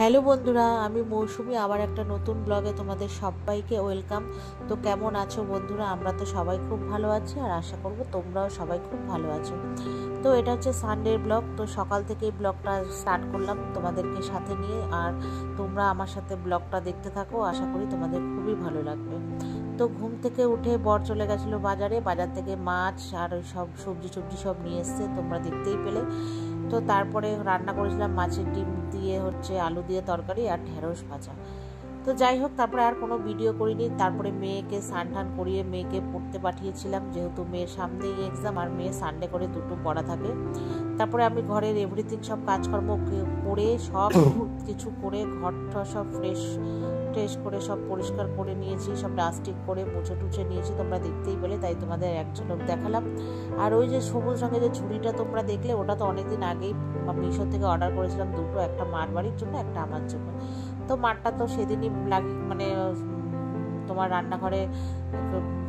Hello বন্ধুরা, আমি মৌসুমি আবার একটা নতুন ব্লগে তোমাদের সবাইকে ওয়েলকাম। তো কেমন আছো বন্ধুরা? আমরা তো সবাই খুব ভালো আছি আর আশা করব তোমরাও সবাই খুব ভালো আছো। তো এটা হচ্ছে সানডের ব্লগ। তো সকাল থেকেই ব্লগটা স্টার্ট করলাম তোমাদেরকে সাথে নিয়ে, আর তোমরা আমার সাথে ব্লগটা দেখতে থাকো, আশা করি তোমাদের খুবই ভালো লাগবে। তো ঘুম থেকে উঠে বর চলে গেছিলো বাজারে, বাজার থেকে মাছ আর সব সবজি সব নিয়ে এসছে, তোমরা দেখতেই পেলে। তো তারপরে রান্না করেছিলাম মাছের ডিম দিয়ে আলু দিয়ে তরকারি আর ঢেঁড়স ভাজা। তো যাই হোক, তারপরে আর কোনো ভিডিও করিনি। তারপরে মেয়েকে স্নান টান করিয়ে মেয়েকে পড়তে পাঠিয়েছিলাম, যেহেতু মেয়ের সামনেই এক্সাম আর মেয়ে সানডে করে দুটো পড়া থাকে। তারপরে আমি ঘরের এভরিথিং সব কাজকর্ম করে সব কিছু করে ঘরটা সব ফ্রেশ করে সব পরিষ্কার করে নিয়েছি, সব ডাস্টিং করে মুছে টুছে নিয়েছি, তোমরা দেখতেই পেলে, তাই তোমাদের এক ঝলক দেখালাম। আর ওই যে সবুজ রঙের যে ঝুড়িটা তোমরা দেখলে, ওটা তো অনেকদিন আগেই মিশো থেকে অর্ডার করেছিলাম, দুটো, একটা মার বাড়ির জন্য, একটা আমার জন্য। তো মারটা তো সেদিনই তোমার রান্নাঘরে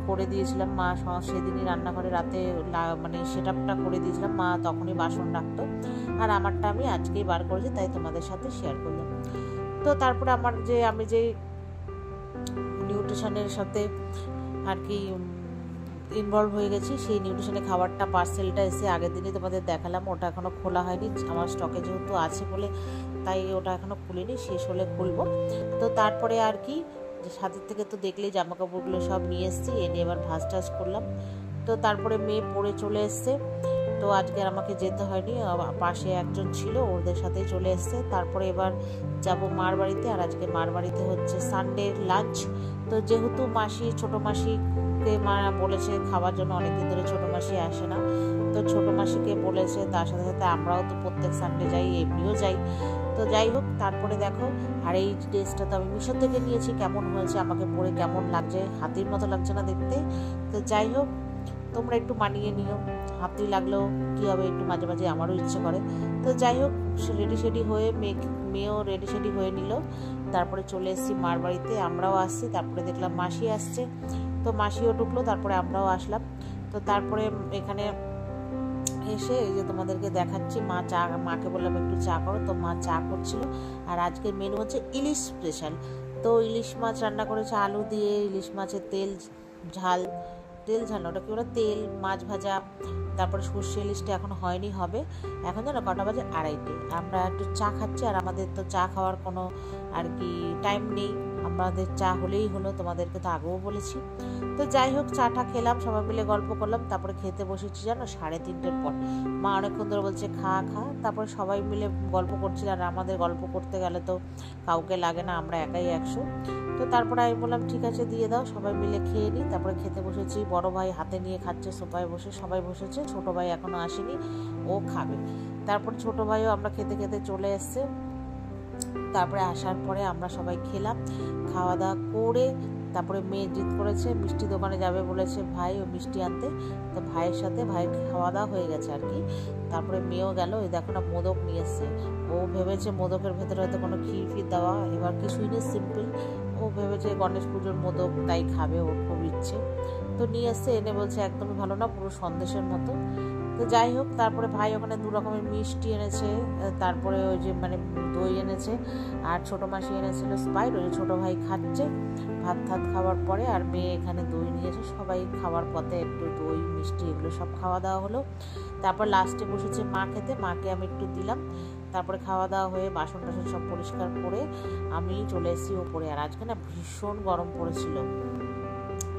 করে দিয়েছিলাম, মা সেদিনই রান্নাঘরে রাতে সেটআপটা করে দিয়েছিলাম, মা তখনই বাসন রাখতো। আর আমারটা আমি আজকেই বার করেছি, তাই তোমাদের সাথে শেয়ার করলাম। তো তারপরে আমি যে নিউট্রিশনের সাথে আর কি ইনভলভ হয়ে গেছি, সেই নিউট্রিশনের খাবারটা পার্সেলটা এসে আগের দিনই তোমাদের দেখালাম। ওটা এখনও খোলা হয়নি, আমার স্টকে যেহেতু আছে বলে তাই ওটা এখনও খুলিনি, শেষ হলে খুলবো। তো তারপরে আর কি সাথে থেকে তো দেখলেই জামাকাপড়গুলো সব নিয়ে এসেছি, এনে এবার ভাজ টাজ করলাম। তো তারপরে মেয়ে পড়ে চলে এসছে। তো আজকে আর আমাকে যেতে হয়নি, পাশে একজন ছিল, ওদের সাথেই চলে এসছে। তারপরে এবার যাব মার বাড়িতে, আর আজকে মার বাড়িতে হচ্ছে সানডের লাঞ্চ। তো যেহেতু ছোটো মাসিকে মা বলেছে খাওয়ার জন্য, অনেকদিন ধরে ছোটো মাসি আসে না, তো ছোটো মাসিকে বলেছে, তার সাথে সাথে আমরাও তো প্রত্যেক সানডে যাই, এমনিও যাই। তো যাই হোক, তারপরে দেখো, আর এই ড্রেসটা তো আমি মিশো থেকে নিয়েছি, কেমন হয়েছে, আমাকে পরে কেমন লাগছে, হাতির মতো লাগছে না দেখতে? তো যাই হোক, তোমরা একটু মানিয়ে নিও, হাতি লাগলেও কী হবে, একটু মাঝে মাঝে আমারও ইচ্ছে করে। তো যাই হোক, রেডি হয়ে মেয়েও রেডি হয়ে নিল। তারপরে চলে এসেছি মার বাড়িতে, আমরাও আসছি। তারপরে দেখলাম মাসি আসছে, তো মাসিও ঢুকলো, তারপরে আমরাও আসলাম। তো তারপরে এখানে এসে এই যে তোমাদেরকে দেখাচ্ছি, মাকে বললাম একটু চা করো, তো মা চা করছিল। আর আজকের মেনু হচ্ছে ইলিশ স্পেশাল। তো ইলিশ মাছ রান্না করেছে আলু দিয়ে, ইলিশ মাছের তেল ঝাল না, ওটা কি, ওটা তেল মাছ ভাজা। তারপরে সর্ষে ইলিশটা এখন হয়নি, হবে। এখন জানো কটা বাজে? 2:30। আমরা একটু চা খাচ্ছি, আর আমাদের তো চা খাওয়ার কোনো আর কি টাইম নেই, আমাদের চা হলেই হলো, তোমাদেরকে তো আগেও বলেছি। তো যাই হোক, চাটা খেলাম, সবাই মিলে গল্প করলাম। তারপরে খেতে বসেছি জানো 3:30-এর পর। মা অনেকক্ষণ ধরে বলছে খা। তারপরে সবাই মিলে গল্প করছিল, আর আমাদের গল্প করতে গেলে তো কাউকে লাগে না, আমরা একাই 100। তো তারপরে আমি বললাম ঠিক আছে, দিয়ে দাও, সবাই মিলে খেয়ে নিই। তারপরে খেতে বসেছি, বড় ভাই হাতে নিয়ে খাচ্ছে, সোফায় বসে সবাই বসেছে, ছোট ভাই এখনো আসেনি, ও খাবে। তারপর ছোট ভাইও আমরা খেতে চলে এসছে। তারপরে আসার পরে আমরা সবাই খেলাম, খাওয়া দাওয়া করে তারপরে মেয়ে জিদ করেছে, মিষ্টি দোকানে যাবে বলেছে ভাই, ও মিষ্টি আনতে। তো ভাইয়ের সাথে খাওয়া দাওয়া হয়ে গেছে আর কি। তারপরে মেয়েও গেল, ওই দেখো না মোদক নিয়ে এসছে। ও ভেবেছে মোদকের ভেতরে হয়তো কোনো ক্ষীর দেওয়া, এবার কিছুই নেই, সিম্পল। ও ভেবেছে গণেশ পুজোর মোদক, তাই খাবে, ওর খুব ইচ্ছে। তো নিয়ে এসছে, এনে বলছে একদমই ভালো না, পুরো সন্দেশের মতো। তো যাই হোক, তারপরে ভাই ওখানে 2 রকমের মিষ্টি এনেছে, তারপরে ওই যে দই এনেছে, আর ছোটো মাসি এনেছিল স্প্রাইট। ওই ছোটো ভাই খাচ্ছে ভাত খাওয়ার পরে, আর মেয়ে এখানে দই নিয়েছে। সবাই খাওয়ার পথে একটু দই মিষ্টি এগুলো সব খাওয়া দাওয়া হলো। তারপর লাস্টে বসেছে মা খেতে, মাকে আমি একটু দিলাম। তারপরে খাওয়া দাওয়া হয়ে বাসন টাসন সব পরিষ্কার করে আমি চলে এসেছি ওপরে। আর আজকে না ভীষণ গরম পড়েছিল।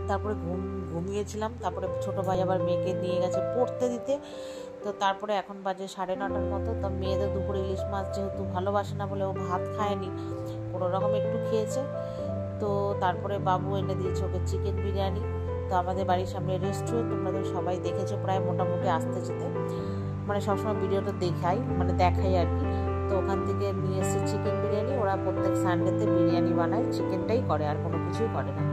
তারপরে ঘুমিয়েছিলাম। তারপরে ছোটো ভাই আবার মেয়েকে নিয়ে গেছে পড়তে দিতে। তো তারপরে এখন বাজে 9:30-র মতো। তো মেয়েদের দুপুরে ইলিশ মাছ যেহেতু ভালোবাসে না বলে ও ভাত খায়নি, কোনো রকম একটু খেয়েছে। তো তারপরে বাবু এনে দিয়েছে ওকে চিকেন বিরিয়ানি। তো আমাদের বাড়ির সামনে রেস্টুরেন্ট, তোমরা তো সবাই দেখেছো প্রায় মোটামুটি আসতে যেতে, সবসময় ভিডিওটা দেখাই আর কি। তো ওখান থেকে নিয়ে এসেছে চিকেন বিরিয়ানি। ওরা প্রত্যেক সানডেতে বিরিয়ানি বানায়, চিকেনটাই করে, আর কোনো কিছুই করে না।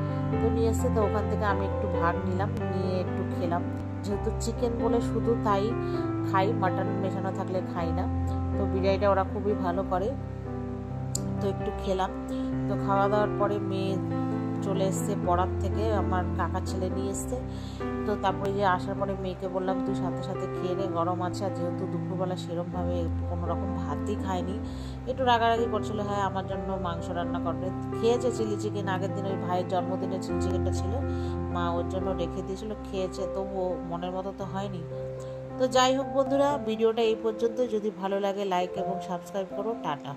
তো নিয়ে এসছে, তো ওখান থেকে আমি একটু ভাগ নিলাম, নিয়ে একটু খেলাম। যেহেতু চিকেন বলে শুধু তাই খাই, মাটন মেশানো থাকলে খাই না। তো বিরিয়ানিটা ওরা খুবই ভালো করে, তো একটু খেলাম। তো খাওয়া দাওয়ার পরে মেয়ে চলে এসছে পড়ার থেকে, আমার কাকার ছেলে নিয়ে এসছে। তো তারপরে যে আসার পরে মেয়েকে বললাম তুই সাথে সাথে খেয়ে নে, গরম আছে। আর যেহেতু দুপুরবেলা সেরমভাবে কোনো রকম ভাতই খায়নি, একটু রাগারাগি করছিল, হ্যাঁ আমার জন্য মাংস রান্না করবে। খেয়েছে চিলি চিকেন, আগের দিন ওই ভাইয়ের জন্মদিনে চিলি চিকেনটা ছিল, মা ওর জন্য রেখে দিয়েছিল, খেয়েছে, তবুও মনের মতো তো হয়নি। তো যাই হোক বন্ধুরা, ভিডিওটা এই পর্যন্ত। যদি ভালো লাগে লাইক এবং সাবস্ক্রাইব করো। টাটা।